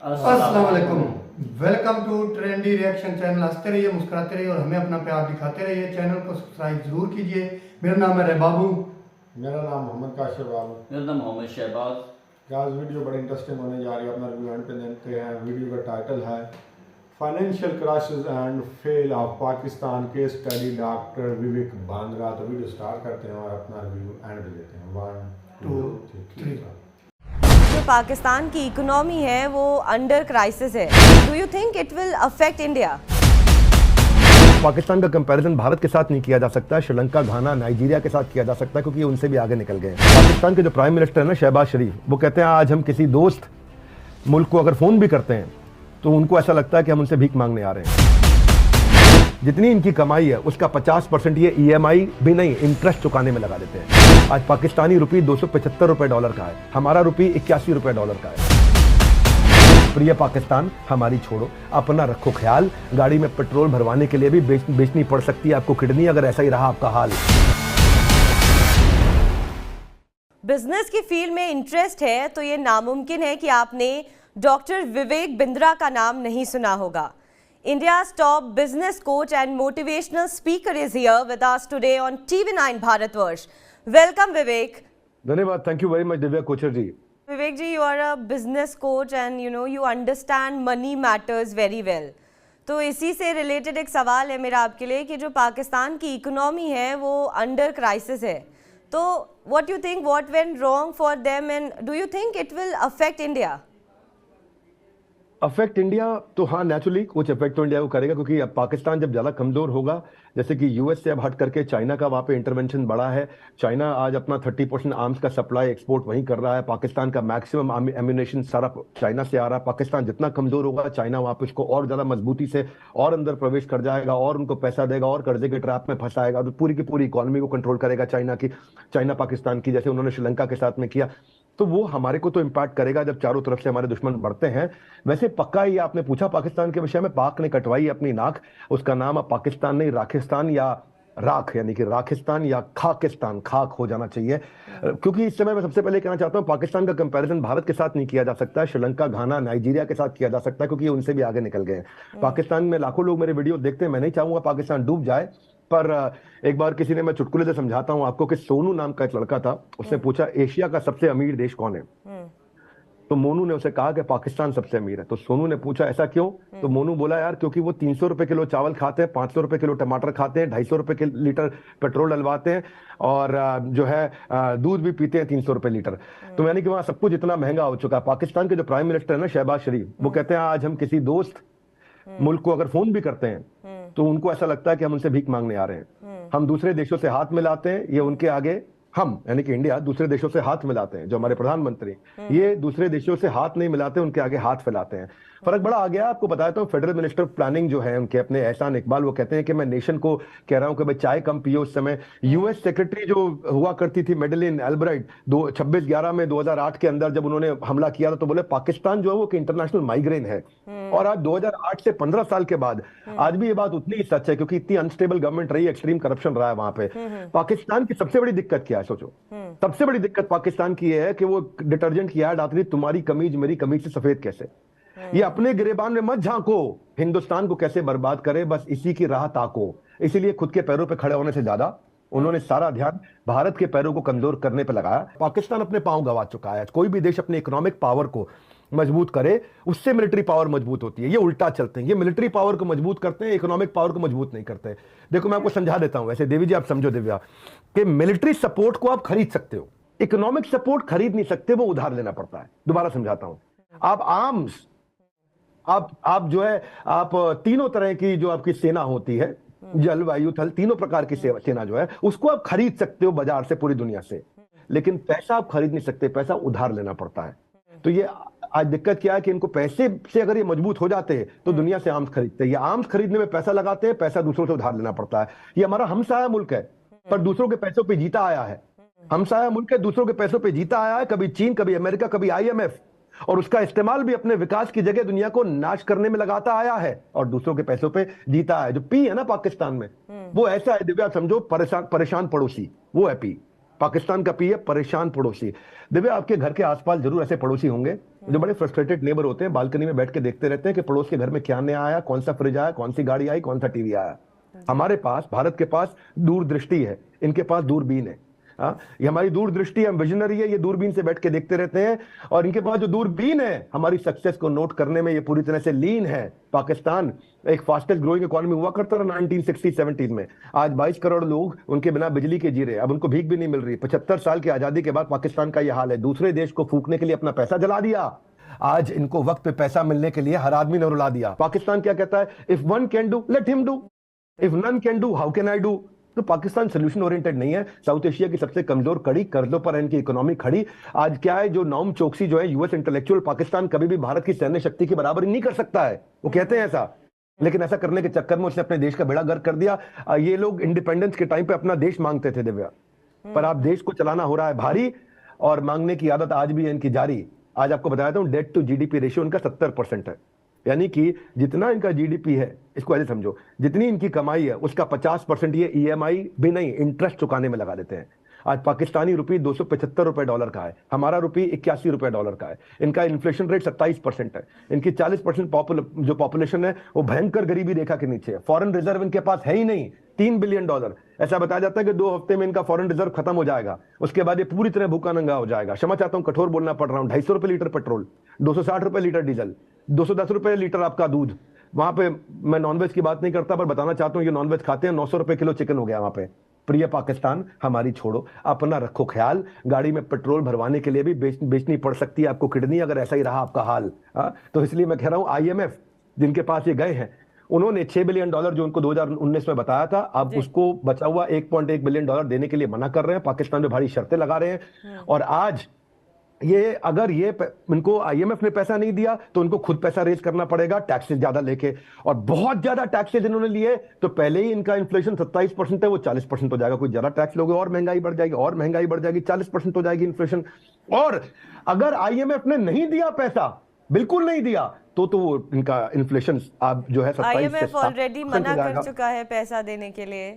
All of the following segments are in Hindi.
अस्सलाम वालेकुम। Welcome to trendy reaction channel. हंसते रहिए, मुस्कुराते रहिए और हमें अपना प्यार दिखाते रहिए। चैनल को सब्सक्राइब जरूर कीजिए। मेरा नाम है रहबाबू। मेरा नाम मोहम्मद काशिफ बाबू। मेरा नाम मोहम्मद शहबाज। आज वीडियो बड़ी इंटरेस्टिंग होने जा रही है, अपना रिव्यू एंड पे देते हैं। वीडियो का टाइटल है financial crisis and fell off Pakistan के स्टडी डॉक्टर विवेक बांद्रा। तो वीडियो स्टार्ट करते हैं और अपना रिव्यू एंड पे देते हैं। 1 2 3। जो पाकिस्तान की इकोनॉमी है वो अंडर क्राइसिस है। Do you think it will affect India? Pakistan का कंपैरिजन भारत के साथ नहीं किया जा सकता। श्रीलंका, घाना, नाइजीरिया के साथ किया जा सकता है क्योंकि ये उनसे भी आगे निकल गए हैं। पाकिस्तान के जो प्राइम मिनिस्टर है ना, शहबाज शरीफ, वो कहते हैं आज हम किसी दोस्त मुल्क को अगर फ़ोन भी करते हैं तो उनको ऐसा लगता है कि हम उनसे भीख मांगने आ रहे हैं। जितनी इनकी कमाई है उसका 50% ये EMI भी नहीं, इंटरेस्ट चुकाने में लगा देते हैं। आज पाकिस्तानी रुपये 275 रुपये डॉलर का है, हमारा रुपये 81 रुपये डॉलर का है। प्रिय पाकिस्तान, हमारी छोड़ो, अपना रखो ख्याल। गाड़ी में पेट्रोल भरवाने के लिए भी बेचनी पड़ सकती है आपको किडनी, अगर ऐसा ही रहा आपका हाल। बिजनेस की फील्ड में इंटरेस्ट है तो ये नामुमकिन है कि आपने डॉक्टर विवेक बिंद्रा का नाम नहीं सुना होगा। India's top business coach and motivational speaker is here with us today on TV9 Bharatvarsh. Welcome, Vivek. धन्यवाद, thank you very much Divya Kochar ji. Vivek ji, you are a business coach and you understand money matters very well. तो इसी से रिलेटेड एक सवाल है मेरा आपके लिए कि जो पाकिस्तान की इकोनॉमी है वो अंडर क्राइसिस है, तो what you think, what went wrong for them and do you think it will affect India? Affect India तो हाँ, नेचुरली कुछ अफेक्ट तो इंडिया को करेगा क्योंकि अब पाकिस्तान जब ज़्यादा कमज़ोर होगा, जैसे कि यूएस से अब हट करके चाइना का वहाँ पे इंटरवेंशन बढ़ा है। चाइना आज अपना 30% आर्म्स का सप्लाई एक्सपोर्ट वहीं कर रहा है। पाकिस्तान का मैक्सिमम एम्यूनेशन सारा चाइना से आ रहा है। पाकिस्तान जितना कमज़ोर होगा, चाइना वहाँ पे उसको और ज़्यादा मजबूती से और अंदर प्रवेश कर जाएगा और उनको पैसा देगा और कर्जे के ट्रैप में फंसाएगा और पूरी की पूरी इकॉनमी को कंट्रोल करेगा चाइना पाकिस्तान की, जैसे उन्होंने श्रीलंका के साथ में किया। तो वो हमारे को तो इम्पैक्ट करेगा जब चारों तरफ से हमारे दुश्मन बढ़ते हैं। वैसे पक्का ही आपने पूछा पाकिस्तान के विषय में, पाक ने कटवाई अपनी नाक। उसका नाम अब पाकिस्तान नहीं, राखिस्तान या राख, यानी कि राखिस्तान या खाकिस्तान, खाक हो जाना चाहिए। क्योंकि इस समय मैं सबसे पहले कहना चाहता हूं, पाकिस्तान का कंपैरिजन भारत के साथ नहीं किया जा सकता। श्रीलंका, घाना, नाइजीरिया के साथ किया जा सकता है क्योंकि ये उनसे भी आगे निकल गए हैं। पाकिस्तान में लाखों लोग मेरे वीडियो देखते हैं, मैं नहीं चाहूंगा पाकिस्तान डूब जाए, पर एक बार किसी ने, मैं चुटकुले से समझाता हूं आपको, कि सोनू नाम का एक लड़का था, उसने पूछा एशिया का सबसे अमीर देश कौन है, तो मोनू ने उसे कहा कि पाकिस्तान सबसे अमीर है। तो सोनू ने पूछा ऐसा क्यों, तो मोनू बोला यार क्योंकि वो 300 रुपए किलो चावल खाते हैं, 500 रुपए किलो टमाटर खाते हैं, 250 रुपए के लीटर पेट्रोल डलवाते हैं और जो है दूध भी पीते हैं 300 रुपए लीटर। तो यानी कि वहां सब कुछ इतना महंगा हो चुका है। पाकिस्तान के जो प्राइम मिनिस्टर है ना, शहबाज शरीफ, वो कहते हैं आज हम किसी दोस्त मुल्क को अगर फोन भी करते हैं तो उनको ऐसा लगता है कि हम उनसे भीख मांगने आ रहे हैं। हम दूसरे देशों से हाथ मिलाते हैं, ये उनके आगे, हम यानी कि इंडिया दूसरे देशों से हाथ मिलाते हैं। जो हमारे प्रधानमंत्री, ये दूसरे देशों से हाथ नहीं मिलाते, उनके आगे हाथ फैलाते हैं। फर्क बड़ा आ गया। आपको बताया तो फेडरल मिनिस्टर ऑफ प्लानिंग जो है उनके, अपने एहसान इकबाल, वो कहते हैं कि मैं नेशन को कह रहा हूं कि भाई चाय कम पियो। उस समय यूएस सेक्रेटरी जो हुआ करती थी मेडेलिन एल्ब्राइट, 26/11 में 2008 के अंदर जब उन्होंने हमला किया था, तो बोले पाकिस्तान जो है वो इंटरनेशनल माइग्रेन है। और आज 2008 से 15 साल के बाद आज भी ये बात उतनी ही सच है क्योंकि इतनी अनस्टेबल गवर्नमेंट रही, एक्सट्रीम करप्शन रहा है वहां पे। पाकिस्तान की सबसे बड़ी दिक्कत क्या है, सोचो, सबसे बड़ी दिक्कत पाकिस्तान की है कि वो डिटर्जेंट की ऐड आती थी, तुम्हारी कमीज मेरी कमीज से सफेद कैसे। ये अपने गिरेबान में मत झांको, हिंदुस्तान को कैसे बर्बाद करे, बस इसी की राह ताको। इसीलिए खुद के पैरों पे खड़े होने से ज्यादा उन्होंने सारा ध्यान भारत के पैरों को कमजोर करने पे लगाया। पाकिस्तान अपने पांव गंवा चुका है। कोई भी देश अपने इकोनॉमिक पावर को मजबूत करे, उससे मिलिट्री पावर मजबूत होती है। ये उल्टा चलते हैं, ये मिलिट्री पावर को मजबूत करते हैं, इकोनॉमिक पावर को मजबूत नहीं करते। देखो मैं आपको समझा देता हूं, वैसे देवी जी आप समझो दिव्या, कि मिलिट्री सपोर्ट को आप खरीद सकते हो, इकोनॉमिक सपोर्ट खरीद नहीं सकते, वो उधार लेना पड़ता है। दोबारा समझाता हूं, आप आर्म्स, आप जो है, आप तीनों तरह की जो आपकी सेना होती है, जल वायु थल, तीनों प्रकार की सेना जो है, उसको आप खरीद सकते हो बाजार से, पूरी दुनिया से, लेकिन पैसा आप खरीद नहीं सकते, पैसा उधार लेना पड़ता है। तो ये आज दिक्कत क्या है कि इनको पैसे से अगर ये मजबूत हो जाते हैं तो दुनिया से आर्म्स खरीदते हैं। ये आर्म्स खरीदने में पैसा लगाते हैं, पैसा दूसरों से उधार लेना पड़ता है। ये हमारा हमसाया मुल्क है पर दूसरों के पैसों पे जीता आया है। हमसाया मुल्क है, दूसरों के पैसों पे जीता आया है, कभी चीन, कभी अमेरिका, कभी IMF, और उसका इस्तेमाल भी अपने विकास की जगह दुनिया को नाश करने में लगाता आया है और दूसरों के पैसों पे जीता है। जो पी है ना पाकिस्तान में, वो ऐसा है दिव्या, समझो परेशान पड़ोसी, वो है पी। पाकिस्तान का पी है परेशान पड़ोसी। दिव्या आपके घर के आसपास जरूर ऐसे पड़ोसी होंगे जो बड़े फ्रस्ट्रेटेड नेबर होते हैं, बालकनी में बैठ के देखते रहते हैं कि पड़ोस के घर में क्या नया आया, कौन सा फ्रिज आया, कौन सी गाड़ी आई, कौन सा टीवी आया। हमारे पास, भारत के पास दूरदृष्टि है, इनके पास दूरबीन है। ये हमारी दूरदृष्टि, हम विजनरी है, ये दूरबीन से बैठ के देखते रहते हैं। और इनके पास जो दूरबीन है, हमारी सक्सेस को नोट करने में ये पूरी तरह से लीन है। पाकिस्तान एक फास्टेस्ट ग्रोइंग इकोनॉमी हुआ करता था 1960-70 में। आज 22 करोड़ लोग उनके बिना बिजली के जी रहे, अब उनको भीख भी नहीं मिल रही। 75 साल की आजादी के बाद पाकिस्तान का यह हाल है। दूसरे देश को फूकने के लिए अपना पैसा जला दिया। आज इनको वक्त पे पैसा मिलने के लिए हर आदमी ने रुला दिया। पाकिस्तान क्या कहता है? If one can do let him do, if none can do how can I do. तो पाकिस्तान सोल्यूशन ओरिएंटेड नहीं है। साउथ एशिया की सबसे कमजोर कड़ी, कर्जों पर इनकी इकोनॉमी खड़ी। आज क्या है, जो नौम चोकसी जो है यूएस इंटेलेक्चुअल, पाकिस्तान कभी भी भारत की सैन्य शक्ति की बराबरी नहीं कर सकता है, वो कहते हैं ऐसा। लेकिन ऐसा करने के चक्कर में उसने अपने देश का बेड़ा गर्क कर दिया। ये लोग इंडिपेंडेंस के टाइम पे अपना देश मांगते थे दिव्या, पर आप देश को चलाना हो रहा है भारी, और मांगने की आदत आज भी है इनकी जारी। आज आपको बताया था, डेट टू जीडीपी रेशियो इनका 70% है। यानी कि जितना इनका जीडीपी है, इसको ऐसे समझो, जितनी इनकी कमाई है उसका 50% ये ईएमआई भी नहीं, इंटरेस्ट चुकाने में लगा देते हैं। आज पाकिस्तानी रुपये 275 रुपए डॉलर का है, हमारा रुपये 81 रुपए डॉलर का है। इनका इन्फ्लेशन रेट 27% है। इनकी 40% जो पॉपुलेशन है वो भयंकर गरीबी रेखा के नीचे है। फॉरेन रिजर्व इनके पास है ही नहीं, $3 बिलियन। ऐसा बताया जाता है कि 2 हफ्ते में इनका फॉरेन रिजर्व खत्म हो जाएगा, उसके बाद ये पूरी तरह भूखा नंगा हो जाएगा। क्षमा चाहता हूं, कठोर बोलना पड़ रहा हूं। 250 रुपए लीटर पेट्रोल, 260 रुपए लीटर डीजल, 210 रुपए लीटर आपका दूध। वहां पे मैं नॉनवेज की बात नहीं करता, पर बताना चाहता हूं ये नॉनवेज खाते हैं। 900 रुपए किलो चिकन हो गया वहां पे। प्रिय पाकिस्तान, हमारी छोड़ो, अपना रखो ख्याल। गाड़ी में पेट्रोल भरवाने के लिए भी बेचनी पड़ सकती है आपको किडनी, अगर ऐसा ही रहा आपका हाल। तो इसलिए मैं कह रहा हूं, IMF जिनके पास ये गए हैं, उन्होंने $6 बिलियन जो उनको 2019 में बताया था, अब उसको बचा हुआ $1.1 बिलियन देने के लिए मना कर रहे हैं। पाकिस्तान में भारी शर्तें लगा रहे हैं। और आज ये अगर इनको IMF ने पैसा नहीं दिया तो उनको खुद पैसा रेज करना पड़ेगा, टैक्सेस ज्यादा लेके। और बहुत ज्यादा टैक्सेस इन्होंने लिए तो पहले ही इनका इन्फ्लेशन 27% है, वो 40% हो जाएगा। कोई ज्यादा टैक्स लोगे और महंगाई बढ़ जाएगी, और महंगाई बढ़ जाएगी, 40% हो जाएगी इन्फ्लेशन। और अगर IMF ने नहीं दिया पैसा, बिल्कुल नहीं दिया, तो वो इनका इन्फ्लेशन आप जो है 27 से IMF ऑलरेडी मना कर चुका है पैसा देने के लिए।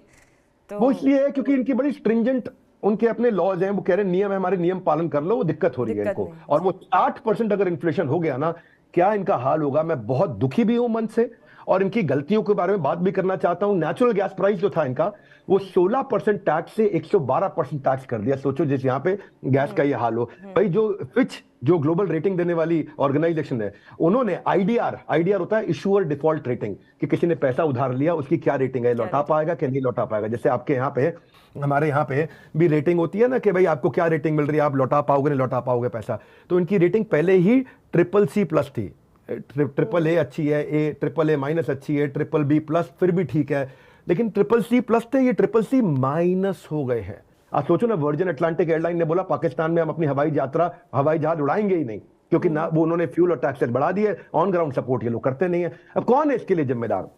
तो वो इसलिए है क्योंकि इनकी बड़ी स्ट्रिंजेंट उनके अपने लॉज हैं। वो कह रहे हैं नियम है हमारे, नियम पालन कर लो, वो दिक्कत हो रही है इनको। और वो 60% अगर इन्फ्लेशन हो गया ना, क्या इनका हाल होगा। मैं बहुत दुखी भी हूं मन से, और इनकी गलतियों के बारे में बात भी करना चाहता हूं। नेचुरल गैस प्राइस जो था इनका, वो 16% टैक्स से 112% टैक्स कर दिया। सोचो जिस यहाँ पे गैस का ये हाल हो। भाई जो फिच, जो ग्लोबल रेटिंग देने वाली ऑर्गेनाइजेशन है, उन्होंने आईडीआर होता है इशूअर डिफॉल्ट रेटिंग, कि किसी ने पैसा उधार लिया उसकी क्या रेटिंग है, लौटा पाएगा कि नहीं लौटा पाएगा। जैसे आपके यहाँ पे, हमारे यहाँ पे भी रेटिंग होती है ना, कि भाई आपको क्या रेटिंग मिल रही है, आप लौटा पाओगे नहीं लौटा पाओगे पैसा। तो इनकी रेटिंग पहले ही CCC+ थी। AAA अच्छी है, AAA- अच्छी है, BBB+ फिर भी ठीक है, लेकिन CCC+ थे, ये CCC- हो गए हैं। आप सोचो ना, वर्जिन अटलांटिक एयरलाइन ने बोला पाकिस्तान में हम अपनी हवाई जहाज उड़ाएंगे ही नहीं, क्योंकि ना वो उन्होंने फ्यूल और टैक्सेस बढ़ा दिए। ऑन ग्राउंड सपोर्ट ये लोग करते नहीं है। अब कौन है इसके लिए जिम्मेदार?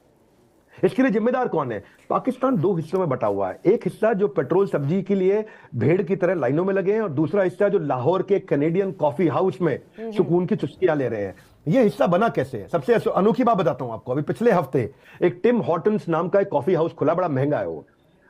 इसके लिए जिम्मेदार कौन है? पाकिस्तान 2 हिस्सों में बटा हुआ है। एक हिस्सा जो पेट्रोल सब्जी के लिए भेड़ की तरह लाइनों में लगे हैं, और दूसरा हिस्सा जो लाहौर के कैनेडियन कॉफी हाउस में सुकून की चुस्कियां ले रहे हैं। ये हिस्सा बना कैसे है? सबसे अनोखी बात बताता हूं आपको। अभी पिछले हफ्ते एक टिम हॉर्टन्स नाम का एक कॉफी हाउस खुला, बड़ा महंगा है वो,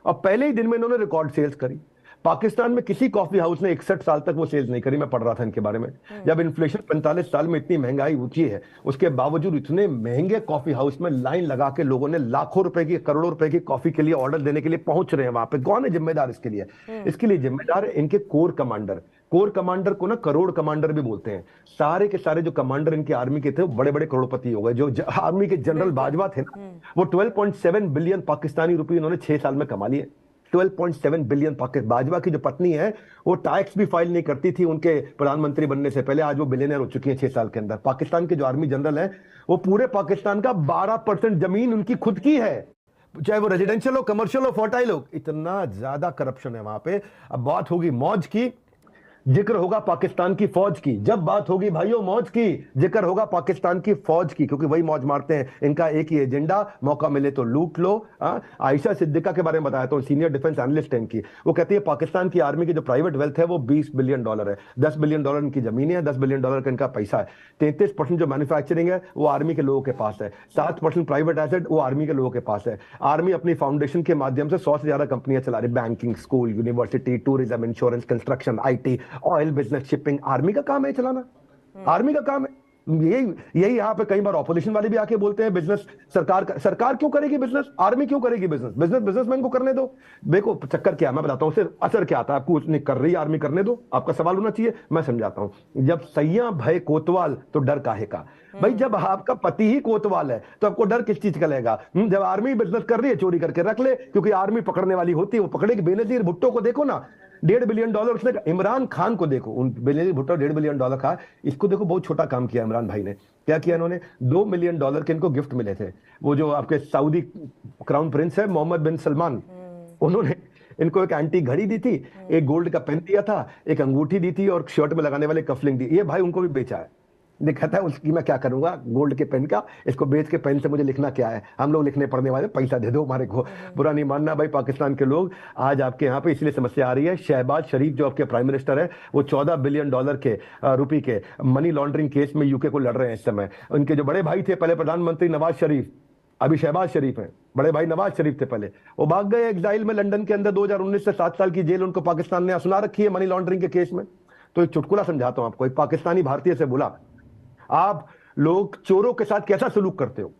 और पहले ही दिन में इन्होंने रिकॉर्ड सेल्स करी। पाकिस्तान में किसी कॉफी हाउस ने 61 साल तक वो सेल्स नहीं करी। मैं पढ़ रहा था इनके बारे में। जब इन्फ्लेशन 45 साल में इतनी महंगाई ऊंची है, उसके बावजूद इतने महंगे कॉफी हाउस में लाइन लगा के लोगों ने लाखों रुपए की, करोड़ों रुपए की कॉफी के लिए ऑर्डर देने के लिए पहुंच रहे हैं वहां पे। कौन है जिम्मेदार इसके लिए? इसके लिए जिम्मेदार है इनके कोर कमांडर को ना करोड़ कमांडर भी बोलते हैं। सारे के सारे जो कमांडर इनके आर्मी के थे, वो बड़े बड़े करोड़पति हो गए। जो आर्मी के जनरल बाजवा थे ना, वो 12.7 बिलियन पाकिस्तानी रुपए उन्होंने 6 साल में कमा लिए। 12.7 बिलियन। बाजवा की जो पत्नी है, वो टैक्स भी फाइल नहीं करती थी उनके प्रधानमंत्री बनने से पहले, आज वो बिलियनर हो चुकी है 6 साल के अंदर। पाकिस्तान के जो आर्मी जनरल है, वो पूरे पाकिस्तान का 12% जमीन उनकी खुद की है, चाहे वो रेजिडेंशियल हो, कमर्शियल हो, फर्टाइल हो। इतना ज्यादा करप्शन है वहां पे। अब बात होगी मौज की, जिक्र होगा पाकिस्तान की फौज की। जब बात होगी भाइयों मौज की, जिक्र होगा पाकिस्तान की फौज की, क्योंकि वही मौज मारते हैं। इनका एक ही एजेंडा, मौका मिले तो लूट लो। आयशा सिद्दीका के बारे में बताया तो सीनियर डिफेंस एनालिस्ट है इनकी, वो कहती है पाकिस्तान की आर्मी की जो प्राइवेट वेल्थ है वो $20 बिलियन है। $10 बिलियन इनकी जमीन है, $10 बिलियन का इनका पैसा है। 33% जो मैन्युफैक्चरिंग है वो आर्मी के लोगों के पास है। 7% प्राइवेट एसेट वो आर्मी के लोगों के पास है। आर्मी अपनी फाउंडेशन के माध्यम से 100 से ज्यादा कंपनियां चला रही, banking, school, university, tourism, insurance, construction, IT, oil business, shipping. Army का काम है चलाना। आर्मी का काम है। यही यहाँ पे कई बार ऑपोजिशन वाले भी आके बोलते हैं बिजनेस सरकार क्यों करेगी बिजनेस, आर्मी क्यों करेगी बिजनेस, बिजनेसमैन को करने दो। देखो चक्कर क्या है मैं बताता हूँ, सिर्फ असर क्या आता है आपको, उसने कर रही आर्मी करने दो, आपका सवाल होना चाहिए, मैं समझाता हूँ। जब सैया भय कोतवाल तो डर काहे का। भाई जब आपका पति ही कोतवाल है तो आपको डर किस चीज का लगेगा। जब आर्मी बिजनेस कर रही है चोरी करके रख ले, क्योंकि आर्मी पकड़ने वाली होती है, वो पकड़ेगी। बेनजीर भुट्टो को देखो ना, $1.5 बिलियन उसने, इमरान खान को देखो, उन बेनजीर भुट्टो $1.5 बिलियन का, इसको देखो बहुत छोटा काम किया इमरान भाई ने। क्या किया इन्होंने, $2 मिलियन के इनको गिफ्ट मिले थे। वो जो आपके सऊदी क्राउन प्रिंस है मोहम्मद बिन सलमान, उन्होंने इनको एक एंटी घड़ी दी थी, एक गोल्ड का पेन दिया था, एक अंगूठी दी थी और शर्ट में लगाने वाले कफलिंग दी। ये भाई उनको भी बेचा है। दिखाता है उसकी मैं क्या करूंगा गोल्ड के पेन का, इसको बेच के पेन से मुझे लिखना क्या है, हम लोग लिखने पढ़ने वाले, पैसा दे दो हमारे को। बुरा नहीं मानना भाई पाकिस्तान के लोग, आज आपके यहाँ पे इसलिए समस्या आ रही है। शहबाज शरीफ जो आपके प्राइम मिनिस्टर है, वो $14 बिलियन के रुपए के मनी लॉन्ड्रिंग केस में यूके को लड़ रहे हैं इस समय। उनके जो बड़े भाई थे पहले प्रधानमंत्री नवाज शरीफ, अभी शहबाज शरीफ हैं, बड़े भाई नवाज शरीफ थे पहले, वो भाग गए एग्जाइल में लंदन के अंदर। 2019 से 7 साल की जेल उनको पाकिस्तान ने सुना रखी है मनी लॉन्ड्रिंग के केस में। तो एक चुटकुला समझाता हूं आपको। एक पाकिस्तानी भारतीय से बोला, आप लोग चोरों के साथ कैसा सलूक करते हो?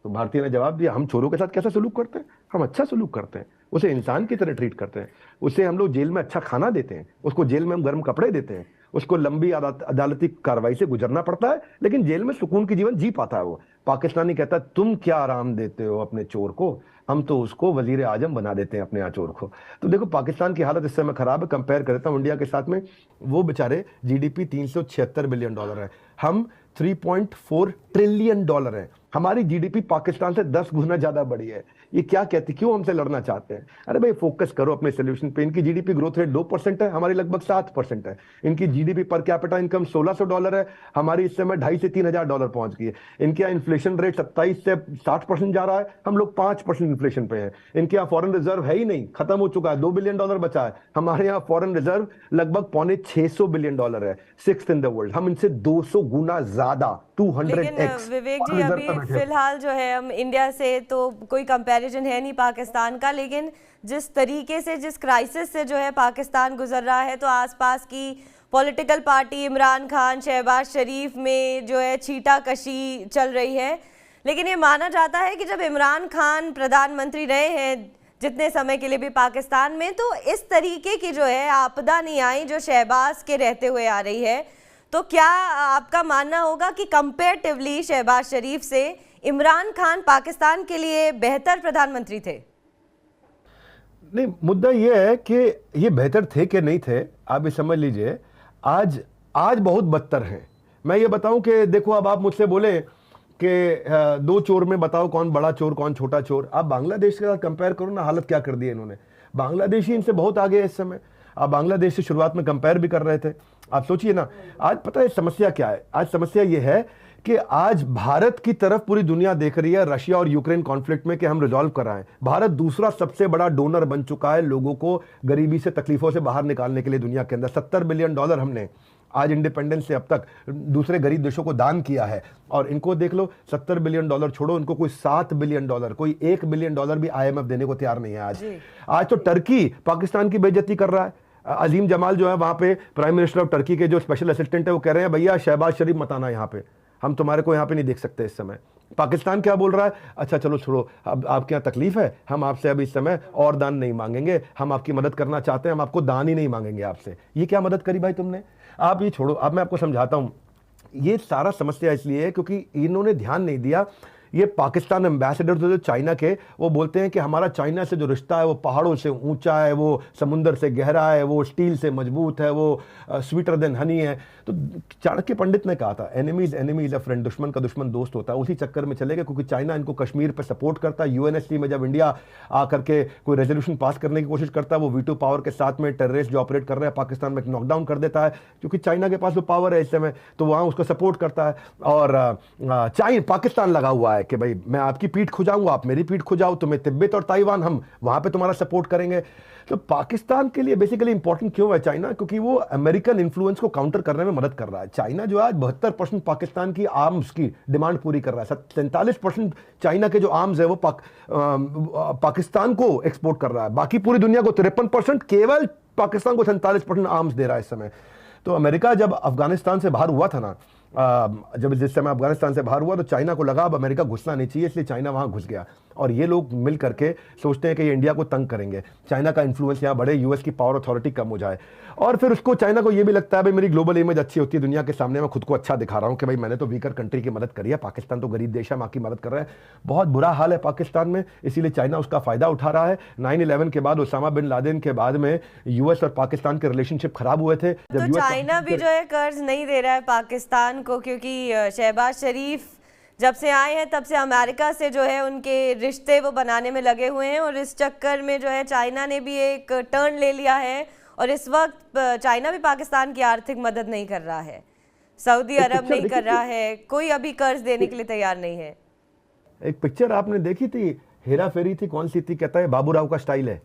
तो भारतीय ने जवाब दिया, हम चोरों के साथ कैसा सलूक करते हैं, हम अच्छा सलूक करते हैं, उसे इंसान की तरह ट्रीट करते हैं, उसे हम लोग जेल में अच्छा खाना देते हैं, उसको जेल में हम गर्म कपड़े देते हैं, उसको लंबी अदालती कार्रवाई से गुजरना पड़ता है, लेकिन जेल में सुकून की जीवन जी पाता है वो। पाकिस्तानी कहता है तुम क्या आराम देते हो अपने चोर को, हम तो उसको वजीर आजम बना देते हैं अपने यहाँ चोर को। तो देखो पाकिस्तान की हालत इस समय खराब है। कंपेयर करता हूँ इंडिया के साथ में, वो बेचारे जीडीपी $376 बिलियन है, हम $3.4 ट्रिलियन है। हमारी जीडीपी पाकिस्तान से 10 गुना ज्यादा बड़ी है। ये क्या कहती, क्यों हमसे लड़ना चाहते हैं? अरे भाई फोकस करो अपने सोल्यूशन पे। इनकी जीडीपी ग्रोथ रेट 2% है, हमारी लगभग 7% है। इनकी जीडीपी पर कैपिटा इनकम $1,600 है, हमारी इस समय $2,500 से $3,000 पहुंच गई है। इनके यहाँ इन्फ्लेशन रेट 27 से 60% जा रहा है, हम लोग 5% इन्फ्लेशन पे है। इनके यहाँ फॉरेन रिजर्व है ही नहीं, खत्म हो चुका है, $2 बिलियन बचा है। हमारे यहाँ फॉरेन रिजर्व लगभग $650 बिलियन है, 6th इन द वर्ल्ड। हम इनसे 200 गुना ज्यादा, 200x। विवेक जी अभी फिलहाल जो है हम इंडिया से तो कोई कंपैरिजन है नहीं पाकिस्तान का, लेकिन जिस तरीके से, जिस क्राइसिस से जो है पाकिस्तान गुजर रहा है, तो आसपास की पॉलिटिकल पार्टी इमरान खान, शहबाज शरीफ में जो है छींटाकशी चल रही है। लेकिन ये माना जाता है कि जब इमरान खान प्रधानमंत्री रहे हैं जितने समय के लिए भी पाकिस्तान में, तो इस तरीके की जो है आपदा नहीं आई जो शहबाज के रहते हुए आ रही है। तो क्या आपका मानना होगा कि कंपेरेटिवली शहबाज शरीफ से इमरान खान पाकिस्तान के लिए बेहतर प्रधानमंत्री थे? नहीं, मुद्दा यह है कि ये बेहतर थे कि नहीं थे, आप ये समझ लीजिए। आज बहुत बदतर है। मैं ये बताऊं कि देखो, अब आप मुझसे बोले कि 2 चोर में बताओ कौन बड़ा चोर कौन छोटा चोर। आप बांग्लादेश के साथ कंपेयर करो ना, हालत क्या कर दी है इन्होंने। बांग्लादेशी इनसे बहुत आगे है इस समय। आप बांग्लादेश से शुरुआत में कंपेयर भी कर रहे थे। आप सोचिए ना, आज पता है समस्या क्या है? आज समस्या यह है कि आज भारत की तरफ पूरी दुनिया देख रही है रशिया और यूक्रेन कॉन्फ्लिक्ट में कि हम रिजॉल्व कर रहे हैं। भारत दूसरा सबसे बड़ा डोनर बन चुका है लोगों को गरीबी से, तकलीफों से बाहर निकालने के लिए दुनिया के अंदर। $70 बिलियन हमने आज इंडिपेंडेंस से अब तक दूसरे गरीब देशों को दान किया है। और इनको देख लो, $70 बिलियन छोड़ो, इनको कोई $7 बिलियन, कोई $1 बिलियन भी IMF देने को तैयार नहीं है। आज तो टर्की पाकिस्तान की बेइज्जती कर रहा है। अजीम जमाल जो है वहां पे प्राइम मिनिस्टर ऑफ टर्की के जो स्पेशल असिस्टेंट है, वो कह रहे हैं भैया शहबाज शरीफ मत आना यहाँ पे, हम तुम्हारे को यहाँ पे नहीं देख सकते इस समय। पाकिस्तान क्या बोल रहा है, अच्छा चलो छोड़ो, अब आपके यहाँ तकलीफ है, हम आपसे अब इस समय और दान नहीं मांगेंगे, हम आपकी मदद करना चाहते हैं, हम आपको दान ही नहीं मांगेंगे आपसे। ये क्या मदद करी भाई तुमने? आप ये छोड़ो, अब मैं आपको समझाता हूँ। ये सारा समस्या इसलिए है क्योंकि इन्होंने ध्यान नहीं दिया। ये पाकिस्तान एम्बेसडर जो चाइना के, वो बोलते हैं कि हमारा चाइना से जो रिश्ता है वो पहाड़ों से ऊंचा है, वो समुंदर से गहरा है, वो स्टील से मजबूत है, वो स्वीटर देन हनी है। तो चाणक्य पंडित ने कहा था, एनिमीज एनिमीज अ फ्रेंड, दुश्मन का दुश्मन दोस्त होता है। उसी चक्कर में चले गए क्योंकि चाइना इनको कश्मीर पर सपोर्ट करता है। UNSC में जब इंडिया आकर के कोई रेजोल्यूशन पास करने की कोशिश करता है, वो वीटो पावर के साथ में टेररिस्ट जो ऑपरेट कर रहे हैं पाकिस्तान में नॉकडाउन कर देता है, क्योंकि चाइना के पास वो पावर है इस समय, तो वहाँ उसको सपोर्ट करता है। और पाकिस्तान लगा हुआ है कि भाई मैं आपकी पीठ खुजाऊंगा, आप मेरी पीठ खुजाओ, तुम्हें तिब्बत और ताइवान, हम वहां पे तुम्हारा सपोर्ट करेंगे। तो पाकिस्तान के लिए बेसिकली इंपॉर्टेंट क्यों है चाइना? क्योंकि वो अमेरिकन इन्फ्लुएंस को काउंटर करने में मदद कर रहा है। चाइना जो आज 72% पाकिस्तान की आर्म्स की डिमांड पूरी कर रहा है। 47% चाइना के जो आर्म्स है वो पाकिस्तान को एक्सपोर्ट कर रहा है। बाकी पूरी दुनिया को 53%, केवल पाकिस्तान को 47% आर्म्स दे रहा है इस समय। तो अमेरिका जब अफगानिस्तान से बाहर हुआ था ना, जब जिस समय अफगानिस्तान से बाहर हुआ तो चाइना को लगा अब अमेरिका घुसना नहीं चाहिए, इसलिए चाइना वहां घुस गया। और ये लोग मिल करके सोचते हैं कि ये इंडिया को तंग करेंगे, चाइना का इन्फ्लुएंस यहाँ बढ़े, यूएस की पावर अथॉरिटी कम हो जाए। और फिर उसको चाइना को ये भी लगता है भाई मेरी ग्लोबल इमेज अच्छी होती है दुनिया के सामने, मैं खुद को अच्छा दिखा रहा हूँ कि भाई मैंने तो वीकर कंट्री की मदद करी है, पाकिस्तान तो गरीब देश है, माँ की मदद कर रहा है। बहुत बुरा हाल है पाकिस्तान में, इसीलिए चाइना उसका फायदा उठा रहा है। 9/11 के बाद, ओसामा बिन लादेन के बाद में यूएस और पाकिस्तान के रिलेशनशिप खराब हुए थे। तो चाइना भी जो है कर्ज नहीं दे रहा है पाकिस्तान को, क्योंकि शहबाज शरीफ जब से आए हैं तब से अमेरिका से जो है उनके रिश्ते वो बनाने में लगे हुए हैं, और इस चक्कर में जो है चाइना ने भी एक टर्न ले लिया है, और इस वक्त चाइना भी पाकिस्तान की आर्थिक मदद नहीं कर रहा है, सऊदी अरब नहीं कर रहा है, कोई अभी कर्ज देने के लिए तैयार नहीं है। एक पिक्चर आपने देखी थी, हेरा फेरी थी, कौन सी थी, कहता है बाबूराव का स्टाइल है।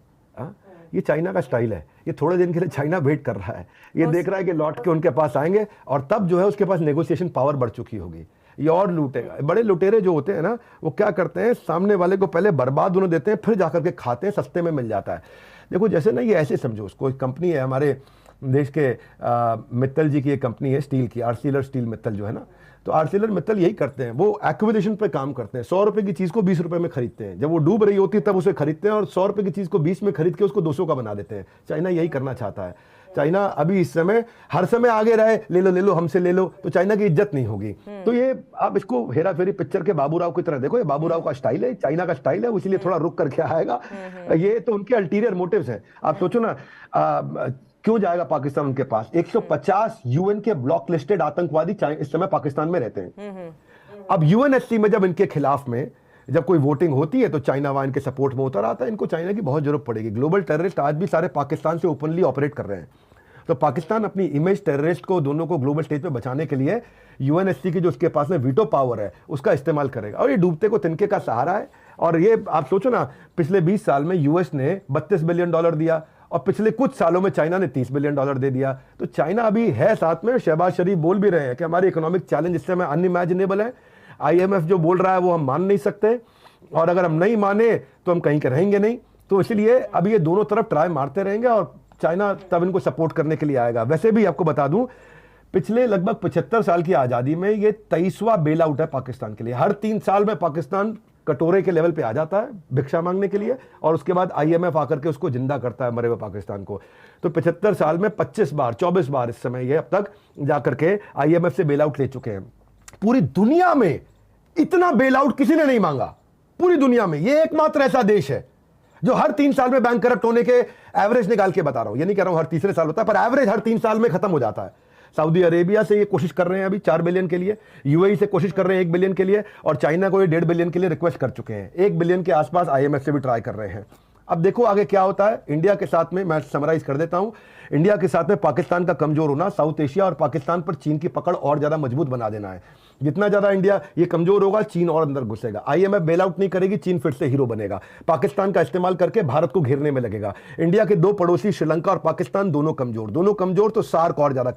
ये चाइना का स्टाइल है, ये थोड़े दिन के लिए चाइना वेट कर रहा है, ये देख रहा है कि लौट के उनके पास आएंगे और तब जो है उसके पास नेगोशिएशन पावर बढ़ चुकी होगी, ये और लूटेगा। बड़े लुटेरे जो होते हैं ना, वो क्या करते हैं, सामने वाले को पहले बर्बाद उन्हें देते हैं, फिर जाकर के खाते हैं, सस्ते में मिल जाता है। देखो जैसे ना, ये ऐसे समझो, उसको एक कंपनी है हमारे देश के मित्तल जी की एक कंपनी है स्टील की, आर्सिलर स्टील मित्तल जो है ना, तो आर्सिलर मित्तल यही करते हैं, वो एक्विजिशन पे काम करते हैं। 100 रुपए की चीज को 20 रुपए में खरीदते हैं, जब वो डूब रही होती है तब उसे खरीदते हैं, और 100 रुपए की चीज को 20 में खरीद के उसको 200 का बना देते हैं। चाइना यही करना चाहता है। चाइना अभी इस समय हर समय आगे रहे, ले लो हमसे ले लो, तो चाइना की इज्जत नहीं होगी। तो ये आप इसको हेरा फेरी पिक्चर के बाबूराव की तरह देखो, ये बाबूराव का स्टाइल है, चाइना का स्टाइल है, इसलिए थोड़ा रुक करके आएगा। ये तो उनके अल्टीरियर मोटिव्स हैं। आप सोचो ना, क्यों जाएगा पाकिस्तान उनके पास? 150 यूएन के ब्लॉक लिस्टेड आतंकवादी इस समय पाकिस्तान में रहते हैं। अब यूएनएससी में जब इनके खिलाफ में जब कोई वोटिंग होती है तो चाइना वहां इनके सपोर्ट में उतर आता है। इनको चाइना की बहुत जरूरत पड़ेगी। ग्लोबल टेररिस्ट आज भी सारे पाकिस्तान से ओपनली ऑपरेट कर रहे हैं, तो पाकिस्तान अपनी इमेज टेररिस्ट को दोनों को ग्लोबल स्टेज पे बचाने के लिए यूएनएससी की जो उसके पास में वीटो पावर है उसका इस्तेमाल करेगा। और ये डूबते को तिनके का सहारा है। और ये आप सोचो ना, पिछले 20 साल में यूएस ने $32 बिलियन दिया और पिछले कुछ सालों में चाइना ने $30 बिलियन दे दिया। तो चाइना अभी है साथ में। शहबाज शरीफ बोल भी रहे हैं कि हमारी इकोनॉमिक चैलेंज इस समय अनइमेजिनेबल है। IMF जो बोल रहा है वो हम मान नहीं सकते, और अगर हम नहीं माने तो हम कहीं के रहेंगे नहीं। तो इसलिए अभी ये दोनों तरफ ट्राई मारते रहेंगे और चाइना तब इनको सपोर्ट करने के लिए आएगा। वैसे भी आपको बता दूं, पिछले लगभग 75 साल की आज़ादी में ये 23वां बेल आउट है पाकिस्तान के लिए। हर 3 साल में पाकिस्तान कटोरे के लेवल पे आ जाता है भिक्षा मांगने के लिए, और उसके बाद IMF आकर के उसको जिंदा करता है मरे हुए पाकिस्तान को। तो 75 साल में 24 बार इस समय ये अब तक जाकर के IMF से बेल आउट ले चुके हैं। पूरी दुनिया में इतना बेल आउट किसी ने नहीं मांगा, पूरी दुनिया में ये एकमात्र ऐसा देश है जो हर 3 साल में बैंक करप्ट होने के एवरेज निकाल के बता रहा हूं। ये नहीं कह रहा हूं हर तीसरे साल होता है, पर एवरेज हर 3 साल में खत्म हो जाता है। सऊदी अरेबिया से ये कोशिश कर रहे हैं अभी 4 बिलियन के लिए, UAE से कोशिश कर रहे हैं 1 बिलियन के लिए, और चाइना को ये 1.5 बिलियन के लिए रिक्वेस्ट कर चुके हैं। 1 बिलियन के आसपास IMF से भी ट्राई कर रहे हैं। अब देखो आगे क्या होता है। इंडिया के साथ में, मैं समराइज कर देता हूं, इंडिया के साथ में पाकिस्तान का कमजोर होना, साउथ एशिया और पाकिस्तान पर चीन की पकड़ और ज्यादा मजबूत बना देना है। जितना ज्यादा इंडिया ये कमजोर होगा, चीन और अंदर घुसेगा। IMF बेल आउट नहीं करेगी, चीन फिर से हीरो बनेगा, पाकिस्तान का इस्तेमाल करके भारत को घेरने में लगेगा। इंडिया के 2 पड़ोसी श्रीलंका और पाकिस्तान दोनों कमजोर, तो सार्क और ज्यादा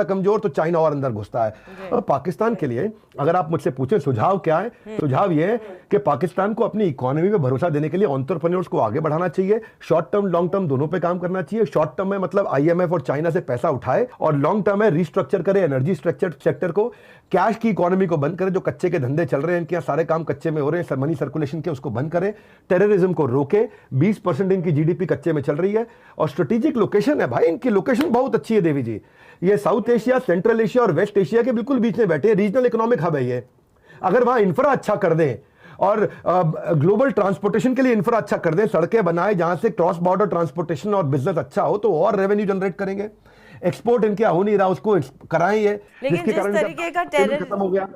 कमजोर, तो चाइना और अंदर घुसता है। और पाकिस्तान के लिए अगर आप मुझसे पूछे सुझाव क्या है, सुझाव ये है कि पाकिस्तान को अपनी इकोनॉमी में भरोसा देने के लिए एंटरप्रेन्योर्स को आगे बढ़ाना चाहिए। शॉर्ट टर्म लॉन्ग टर्म दोनों पे काम करना चाहिए। शॉर्ट टर्म में मतलब IMF और चाइना से पैसा उठाए, और लॉन्ग टर्म में रिस्ट्रक्चर करे एनर्जी स्ट्रक्चर सेक्टर को, कैश की इकोनॉमी को बंद करे, जो कच्चे के धंधे चल रहे हैं इनके यहाँ सारे काम कच्चे में हो रहे हैं, मनी सर्कुलेशन के उसको बंद करे, टेररिज्म को रोके। 20% इनकी GDP कच्चे में चल रही है, और स्ट्रेटेजिक लोकेशन है भाई, इनकी लोकेशन बहुत अच्छी है देवी जी। ये साउथ एशिया, सेंट्रल एशिया और वेस्ट एशिया के बिल्कुल बीच में बैठे हैं, रीजनल इकोनॉमिक हब है ये। अगर वहां इंफ्रा अच्छा कर दें और ग्लोबल ट्रांसपोर्टेशन के लिए इंफ्रा अच्छा कर दें, सड़कें बनाए जहां से क्रॉस बॉर्डर ट्रांसपोर्टेशन और बिजनेस अच्छा हो, तो और रेवेन्यू जनरेट करेंगे। एक्सपोर्ट इनके हो नहीं रहा, उसको कराएं ये, जिसके कारण खत्म हो गया।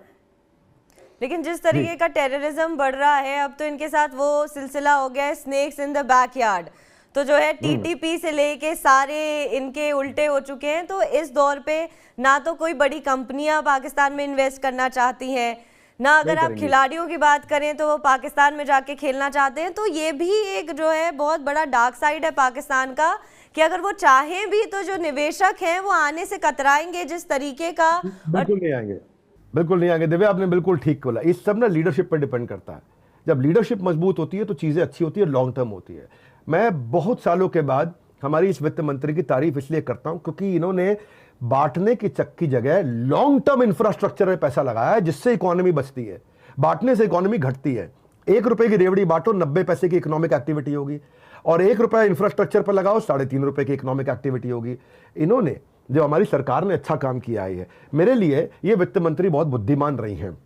लेकिन जिस तरीके का टेररिज्म बढ़ रहा है, अब तो इनके साथ वो सिलसिला हो गया है स्नेक्स इन द बैकयार्ड। तो जो है TTP से लेके सारे इनके उल्टे हो चुके हैं। तो इस दौर पे ना तो कोई बड़ी कंपनियां पाकिस्तान में इन्वेस्ट करना चाहती हैं, ना अगर आप खिलाड़ियों की बात करें तो वो पाकिस्तान में जाके खेलना चाहते हैं। तो ये भी एक जो है बहुत बड़ा डार्क साइड है पाकिस्तान का, कि अगर वो चाहें भी तो जो निवेशक हैं वो आने से कतराएंगे जिस तरीके का। बिल्कुल नहीं आएंगे दिव्या, आपने बिल्कुल ठीक बोला। इस सब ना लीडरशिप पर डिपेंड करता है। जब लीडरशिप मजबूत होती है तो चीजें अच्छी होती है, लॉन्ग टर्म होती है। मैं बहुत सालों के बाद हमारी इस वित्त मंत्री की तारीफ इसलिए करता हूं क्योंकि इन्होंने बांटने की की जगह लॉन्ग टर्म इंफ्रास्ट्रक्चर में पैसा लगाया है, जिससे इकोनॉमी बचती है। बांटने से इकोनॉमी घटती है। 1 रुपए की रेवड़ी बांटो, 90 पैसे की इकोनॉमिक एक्टिविटी होगी, और 1 रुपया इंफ्रास्ट्रक्चर पर लगाओ, 3.5 रुपए की इकोनॉमिक एक्टिविटी होगी। इन्होंने, जो हमारी सरकार ने अच्छा काम किया है, मेरे लिए ये वित्त मंत्री बहुत बुद्धिमान रही हैं।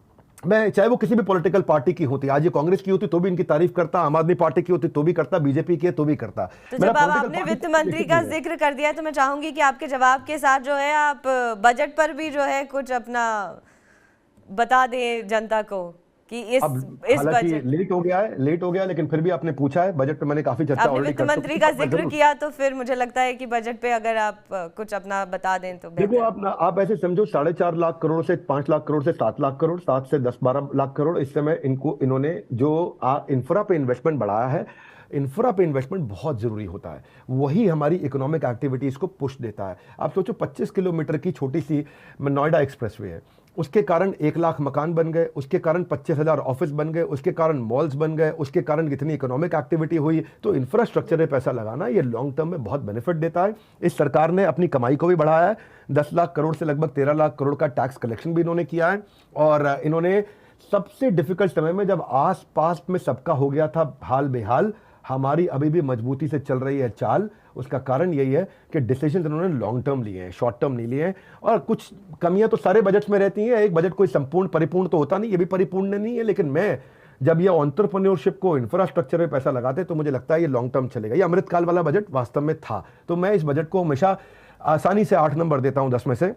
मैं, चाहे वो किसी भी पॉलिटिकल पार्टी की होती, आज ये कांग्रेस की होती तो भी इनकी तारीफ करता, आम आदमी पार्टी की होती तो भी करता, बीजेपी की है तो भी करता। तो जब आप आपने वित्त मंत्री का जिक्र कर दिया तो मैं चाहूंगी कि आपके जवाब के साथ जो है आप बजट पर भी जो है कुछ अपना बता दें जनता को कि इस बजट, लेट हो गया, लेकिन फिर भी आपने पूछा है। बजट पे मैंने काफी चर्चा आपने वित्त मंत्री का जिक्र किया तो फिर मुझे लगता है कि बजट पे अगर आप कुछ अपना बता दें तो देखो, आप ऐसे समझो 4.5 लाख करोड़ से 5 लाख करोड़ से 7 लाख करोड़, 7 से 10-12 लाख करोड़ इस समय इन्होंने जो इंफ्रा पे इन्वेस्टमेंट बढ़ाया है। इंफ्रा पे इन्वेस्टमेंट बहुत जरूरी होता है, वही हमारी इकोनॉमिक एक्टिविटीज को पुश देता है। आप सोचो 25 किलोमीटर की छोटी सी नोएडा एक्सप्रेसवे है, उसके कारण 1 लाख मकान बन गए, उसके कारण 25,000 ऑफिस बन गए, उसके कारण मॉल्स बन गए, उसके कारण कितनी इकोनॉमिक एक्टिविटी हुई। तो इंफ्रास्ट्रक्चर में पैसा लगाना ये लॉन्ग टर्म में बहुत बेनिफिट देता है। इस सरकार ने अपनी कमाई को भी बढ़ाया है, 10 लाख करोड़ से लगभग 13 लाख करोड़ का टैक्स कलेक्शन भी इन्होंने किया है। और इन्होंने सबसे डिफिकल्ट समय में, जब आस पास में सबका हो गया था हाल बेहाल, हमारी अभी भी मजबूती से चल रही है चाल। उसका कारण यही है कि डिसीजन इन्होंने लॉन्ग टर्म लिए हैं, शॉर्ट टर्म नहीं लिए हैं। और कुछ कमियां तो सारे बजट में रहती हैं, एक बजट कोई संपूर्ण परिपूर्ण तो होता नहीं, ये भी परिपूर्ण नहीं है। लेकिन मैं जब ये एंटरप्रेन्योरशिप को इंफ्रास्ट्रक्चर में पैसा लगाते तो मुझे लगता है ये लॉन्ग टर्म चलेगा। ये अमृतकाल वाला बजट वास्तव में था, तो मैं इस बजट को हमेशा आसानी से 8 नंबर देता हूं 10 में से।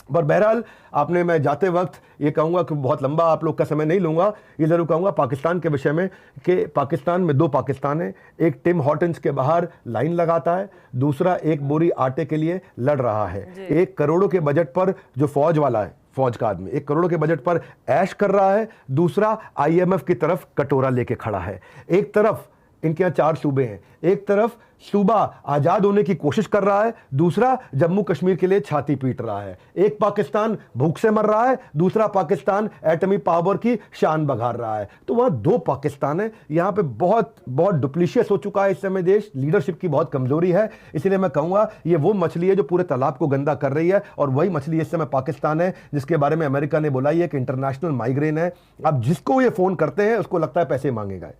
पर बहरहाल आपने, मैं जाते वक्त ये कहूँगा कि बहुत लंबा आप लोग का समय नहीं लूँगा, ये ज़रूर कहूँगा पाकिस्तान के विषय में कि पाकिस्तान में 2 पाकिस्तान है। एक टिम हॉर्टन्स के बाहर लाइन लगाता है, दूसरा एक बोरी आटे के लिए लड़ रहा है। 1 करोड़ के बजट पर जो फौज वाला है, फौज का आदमी 1 करोड़ के बजट पर ऐश कर रहा है, दूसरा IMF की तरफ कटोरा लेके खड़ा है। एक तरफ इनके यहाँ 4 सूबे हैं, एक तरफ सूबा आजाद होने की कोशिश कर रहा है, दूसरा जम्मू कश्मीर के लिए छाती पीट रहा है। एक पाकिस्तान भूख से मर रहा है, दूसरा पाकिस्तान एटमी पावर की शान बघार रहा है। तो वहां 2 पाकिस्तान है। यहाँ पे बहुत बहुत डुप्लीशियस हो चुका है इस समय देश, लीडरशिप की बहुत कमजोरी है। इसलिए मैं कहूंगा ये वो मछली है जो पूरे तालाब को गंदा कर रही है, और वही मछली इस समय पाकिस्तान है, जिसके बारे में अमेरिका ने बोला है कि इंटरनेशनल माइग्रेन है। अब जिसको ये फोन करते हैं उसको लगता है पैसे मांगेगा।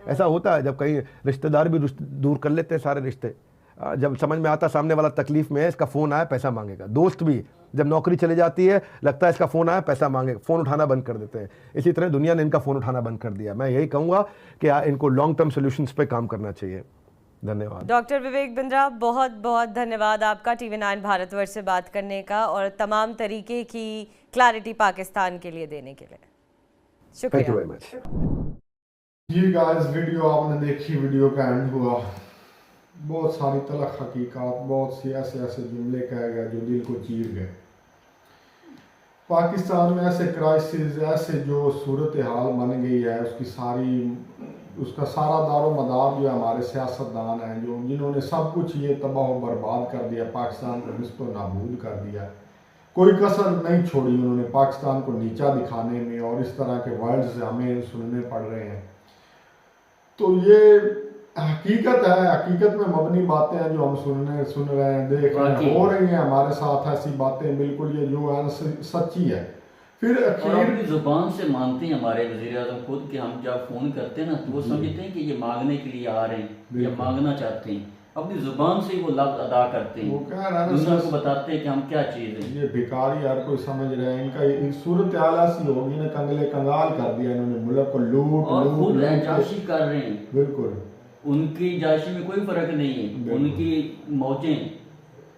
ऐसा होता है जब कहीं रिश्तेदार भी दूर कर लेते हैं सारे रिश्ते, जब समझ में आता सामने वाला तकलीफ में है, इसका फोन आया पैसा मांगेगा। दोस्त भी जब नौकरी चली जाती है, लगता है इसका फोन आया पैसा मांगेगा, फोन उठाना बंद कर देते हैं। इसी तरह दुनिया ने इनका फोन उठाना बंद कर दिया। मैं यही कहूंगा कि इनको लॉन्ग टर्म सोल्यूशंस पे काम करना चाहिए। धन्यवाद। डॉक्टर विवेक बिंद्रा, बहुत बहुत धन्यवाद आपका TV9 भारतवर्ष से बात करने का और तमाम तरीके की क्लैरिटी पाकिस्तान के लिए देने के लिए। शुक्रिया। Thank you very much. जी गाइस, वीडियो आपने देखी, वीडियो का एंड हुआ। बहुत सारी तलख हकीकत, बहुत से ऐसे जुमले कहे गए जो दिल को चीर गए। पाकिस्तान में ऐसे क्राइसिस, ऐसे जो सूरत हाल बन गई है, उसका सारा दारो मदार जो है हमारे सियासतदान हैं, जो जिन्होंने सब कुछ ये तबाह बर्बाद कर दिया, पाकिस्तान को निस्तो नाबूद कर दिया। कोई कसर नहीं छोड़ी उन्होंने पाकिस्तान को नीचा दिखाने में, और इस तरह के वर्ड्स हमें सुनने पड़ रहे हैं। तो ये हकीकत है, हकीकत में मबनी बातें हैं जो हम सुन रहे हैं, देख रहे हैं, हो रही हैं हमारे साथ ऐसी बातें, बिल्कुल ये जो है सच्ची है। फिर अपनी जुबान से मानते हैं हमारे वज़ीर आज़म खुद कि हम जब फ़ोन करते हैं ना तो वो समझते हैं कि ये मांगने के लिए आ रहे हैं या मांगना चाहते हैं, अपनी जुबान से वो लफ्ज़ अदा करते हैं, वो कह रहा है दुनिया को बताते हैं कि हम क्या चीज़ है। ये भिखारी हर कोई समझ रहे हैं, इनका सूरत हाल ऐसी होगी ना, कंगले कंगाल कर दिया इन्होंने, मुल्क को लूट और खुद जायशी कर रहे हैं। बिल्कुल, उनकी जायशी में कोई फर्क नहीं है, उनकी मौजें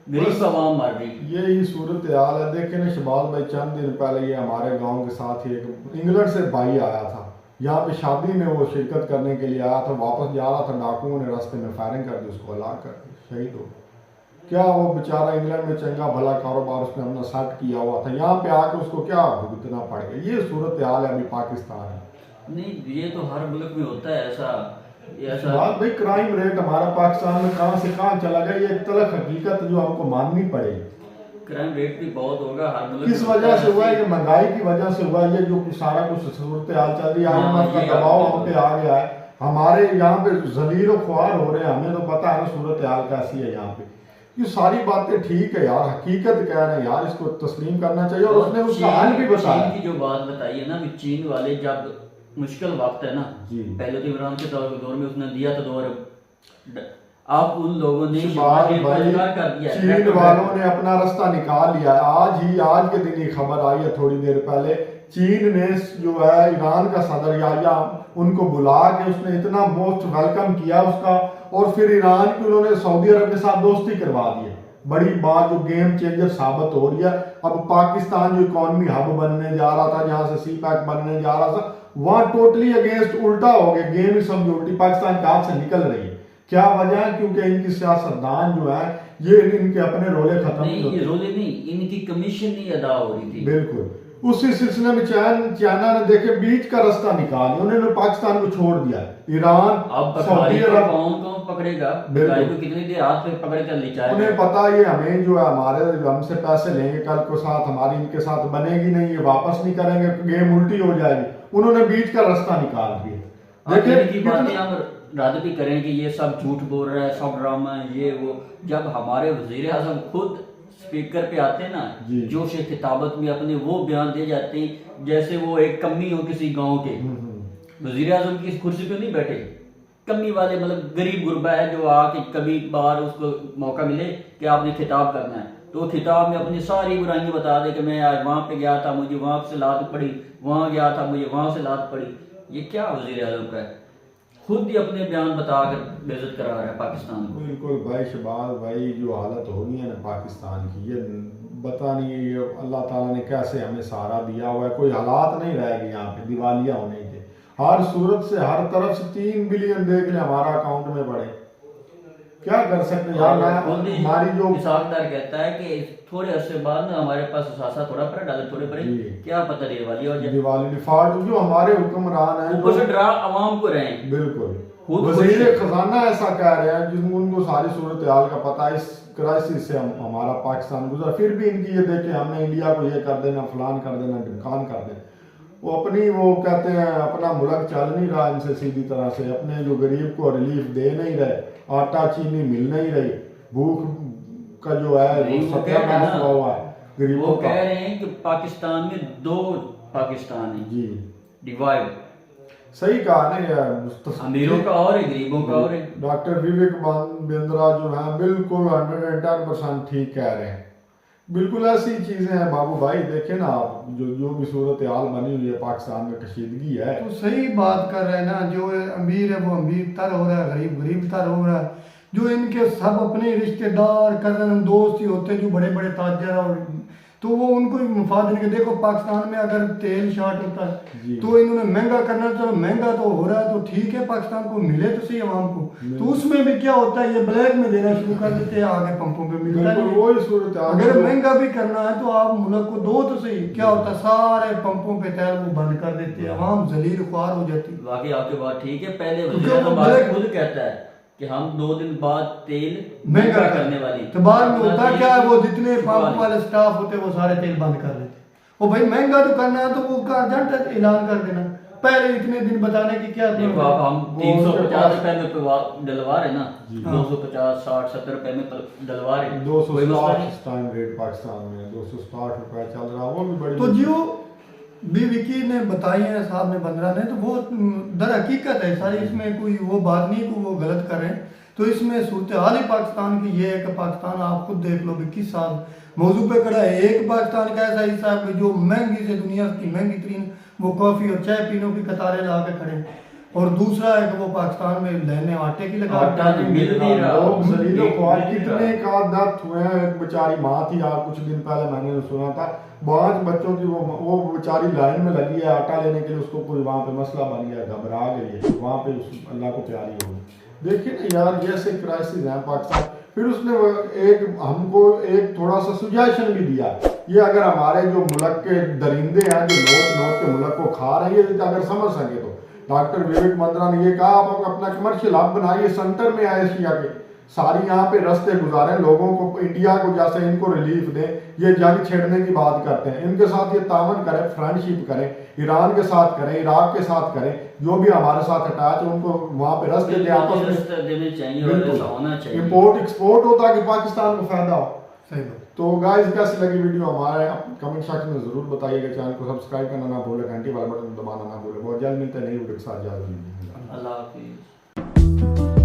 गरीब आवाम मर रही। यही सूरत हाल है। देखे ना शहबाज भाई, चंद दिन पहले ये हमारे गांव के साथ ही एक इंग्लैंड से भाई आया था, यहाँ पे शादी में वो शिरकत करने के लिए आया था, वापस जा रहा था, डाकुओं ने रास्ते में फायरिंग कर दी, उसको हलाक कर दी, शहीद हो गया। क्या वो बेचारा इंग्लैंड में चंगा भला कारोबार उसने अपना सेट किया हुआ था, यहाँ पे आके उसको क्या भुगतना पड़ गया। ये सूरत हाल है अभी पाकिस्तान है। नहीं, ये तो हर मुल्क में होता है ऐसा। बात भाई, क्राइम रेट हमारा पाकिस्तान में कहाँ से कहाँ चला गया, ये एक तलख हकीकत जो हमको माननी पड़ेगी। क्राइम रेट भी बहुत होगा हर मुल्क। किस वजह से हुआ है? ये महंगाई की वजह से हुआ, ये जो सारा कुछ सूरत हाल चल रही है, IMF का दबाव हम पे आ गया है, हमारे यहाँ पे जलील ख्वार हो रहे हैं। हमें तो पता है ना सूरत हाल कैसी है यहाँ पे। ये सारी बातें ठीक है यार, हकीकत कह रहे हैं यार, इसको तस्लीम करना चाहिए। और उसने उसका हल भी बताया। चीन की जो बात बताई है ना, कि चीन वाले जब मुश्किल वक्त है ना, जी। पहले तो इमरान के दौर में उसने दिया था दौर, आप उन लोगों ने शहबाज भाई, कर दिया है। चीन वालों ने अपना रास्ता निकाल लिया है। आज के दिन ये खबर आई है थोड़ी देर पहले, चीन ने जो है ईरान का सदर या उनको बुला के उसने इतना मोस्ट वेलकम किया उसका, और फिर ईरान की उन्होंने सऊदी अरब के साथ दोस्ती करवा दी है। बड़ी बात जो गेम चेंजर साबित हो रही है। अब पाकिस्तान जो इकोनॉमी हब बनने जा रहा था, जहां से CPEC बनने जा रहा था, वहां टोटली अगेंस्ट उल्टा हो गया। गेम ही समझो उल्टी पाकिस्तान के हाथ से निकल रही है। क्या वजह है? क्योंकि इनकी सियासतदान जो है ये इनके अपने रोले खत्म नहीं, ये रोले नहीं, इनकी कमीशन नहीं अदा हो रही थी। बिल्कुल। उसी सिलसिले में चाइना ने देखे बीच का रास्ता निकाल लिया, उन्होंने पाकिस्तान को छोड़ दिया। ईरान, अब सऊदी अरब, कौन पकड़ेगा? भिखारी को कितनी देर हाथ पे पकड़ कर ले जाएगा? उन्हें पता ये हमें जो है हमारे हमसे पैसे लेंगे, कल को साथ हमारी इनके साथ बनेगी नहीं, ये वापस नहीं करेंगे, गेम उल्टी हो जाएगी। उन्होंने बीच का रास्ता निकाल दिया। देखिए की बातें हम रद्द भी करें कि ये सब झूठ बोल रहा है, सब ड्रामा है, ये वो। जब हमारे वजीर आजम खुद स्पीकर पे आते हैं ना, जोश खिताबत में अपने वो बयान दे जाते हैं जैसे वो एक कमी हो किसी गांव के। वजीर आजम की कुर्सी पे नहीं बैठे, कमी वाले, मतलब गरीब गुरबा है जो आके कभी बाहर उसको मौका मिले कि आपने खिताब करना है, तो खिताब में अपनी सारी बुराइयां बता दे कि मैं आज वहां पे गया था, मुझे वहां से लात पड़ी, वहां गया था, मुझे वहां से लात पड़ी। ये क्या वजीर आजम का है? खुद ही अपने बयान बताकर बेइज्जत करा रहा है पाकिस्तान को। बिल्कुल भाई शहबाज भाई, जो हालत हो रही है ना पाकिस्तान की, ये पता नहीं ये अल्लाह ताला ने कैसे हमें सहारा दिया हुआ है। कोई हालात नहीं रहेगी यहाँ पे दिवालिया होने के। हर सूरत से हर तरफ से 3 बिलियन देख ले हमारा अकाउंट में पड़े, क्या कर सकते हैं यार। हमारी जो हिसाबदार कहता है कि थोड़े अरसे बाद ना हमारे पास सासा थोड़ा पड़ा, डाले थोड़े पड़े, क्या पता दिवाली हो जाए। दिवाली डिफॉल्ट जो हमारे हुक्मरान हैं, ऊपर से डरा अवाम को रहे। बिल्कुल। वजीर खजाना ऐसा कह रहे हैं जिनको उनको सारी सूरत हाल का पता है। इस क्राइसिस से हमारा पाकिस्तान गुजरा, फिर भी इनकी ये देखे हमने इंडिया को ये कर देना, फलान कर देना, ढमकान कर देना। वो अपनी वो कहते हैं अपना मुल्क चल नहीं रहा इनसे सीधी तरह से, अपने जो गरीब को रिलीफ दे नहीं रहे, आटा चीनी मिल नहीं रही, भूख का जो है वो सत्यानाश हुआ है गरीबों का। वो कह रहे हैं कि पाकिस्तान में 2 पाकिस्तान है जी, डिवाइड। सही कहा ना यार, अमीरों का और है, गरीबों का और है। डॉक्टर विवेक बिंद्रा जो है बिल्कुल 110% ठीक कह रहे हैं। बिल्कुल ऐसी चीजें हैं बाबू भाई, देखे ना आप जो भी सूरत हाल बनी हुई है पाकिस्तान में, कशीदगी है। तो सही बात कर रहे हैं ना, जो अमीर है वो अमीर तर हो रहा है, गरीब गरीब तर हो रहा है। जो इनके सब अपने रिश्तेदार कजन दोस्त ही होते हैं जो बड़े बड़े ताजर और, तो वो उनको ही मुफाद देंगे। देखो पाकिस्तान में अगर तेल शार्ट होता है तो इन्होंने महंगा करना, चलो महंगा तो हो रहा है तो ठीक है, पाकिस्तान को मिले तो सही आवाम को, तो उसमें भी क्या होता है ये ब्लैक में देना शुरू कर देते हैं, आगे पंपों पे मिलता है। वही सूरत अगर महंगा भी करना है तो आप मुल्क को दो तो सही, क्या होता है सारे पंपों पे तेल वो बंद कर देते हैं, आवाम जलील ख्वार हो जाती है। बाकी आपकी बात ठीक है। पहले वज़ीर-ए-आज़म खुद कहता है कि हम 2 दिन बाद तेल महंगा करने वाली, तो बाद में होता क्या है, वो जितने पंप वाले स्टाफ होते हैं वो सारे तेल बंद कर देते। वो भाई महंगा तो करना है तो वो अर्जेंट ऐलान कर देना, पहले इतने दिन बताने की क्या। देखो आप हम 350 रुपए में डलवा रहे ना, 250 60 70 रुपए में डलवा रहे। 260 टाइम रेट पाकिस्तान में 260 रुपए चल रहा, वो भी बड़ी। तो जो भी विकी ने बताई है साहब ने बंदरा ने, तो वो दर हकीकत है सारी, इसमें कोई वो बात नहीं को वो गलत कर रहे हैं। तो इसमें सूरत हाल ही पाकिस्तान की ये है कि पाकिस्तान आप खुद देख लो 21 साल मौजू पे खड़ा है। एक पाकिस्तान का ऐसा हिस्सा है जो महंगी से दुनिया की महंगी तरीन वो कॉफ़ी और चाय पीनों की कतारें ला के खड़े, और दूसरा है कि वो पाकिस्तान में लेने आटे की लगा मिल नहीं रहा। कितने का डेथ हुए हैं। एक बेचारी माँ थी, आप कुछ दिन पहले मैंने सुना था, 5 बच्चों की वो बेचारी लाइन में लगी है आटा लेने के लिए, उसको कोई वहाँ पे मसला बन गया, घबरा गई है, वहाँ पे अल्लाह को प्यारी हो गई। देखिए ना यार जैसे क्राइसिस है पाकिस्तान। फिर उसने हमको एक थोड़ा सा सुजेशन भी दिया, ये अगर हमारे जो मुल्क के दरिंदे हैं जो नोट के मुल्क को खा रहे हैं, अगर समझ सके तो डॉक्टर विवेक बिंद्रा ने ये कहा आप अपना कमर्शियल हब बनाइए सेंटर में एशिया के, सारी यहाँ पे रास्ते गुजारें लोगों को, इंडिया को जैसे इनको रिलीफ दें, ये जंग छेड़ने की बात करते हैं, इनके साथ ये तावन करें, फ्रेंडशिप करें, ईरान के साथ करें, इराक के साथ करें, जो भी हमारे साथ अटैच है उनको वहाँ पे रास्ते दे, आपस में रास्ते देने चाहिए और ऐसा होना चाहिए। इंपोर्ट एक्सपोर्ट हो ताकि पाकिस्तान को फायदा हो। सही बात। तो गाइस कैसी लगी वीडियो हमारे कमेंट सेक्शन में जरूर बताइएगा। चैनल को सब्सक्राइब करना ना भूलें, घंटी वाला बटन दबाना ना भूलें। बहुत जल्द मिलते हैं नई वीडियो के साथ। अल्लाह हाफिज़।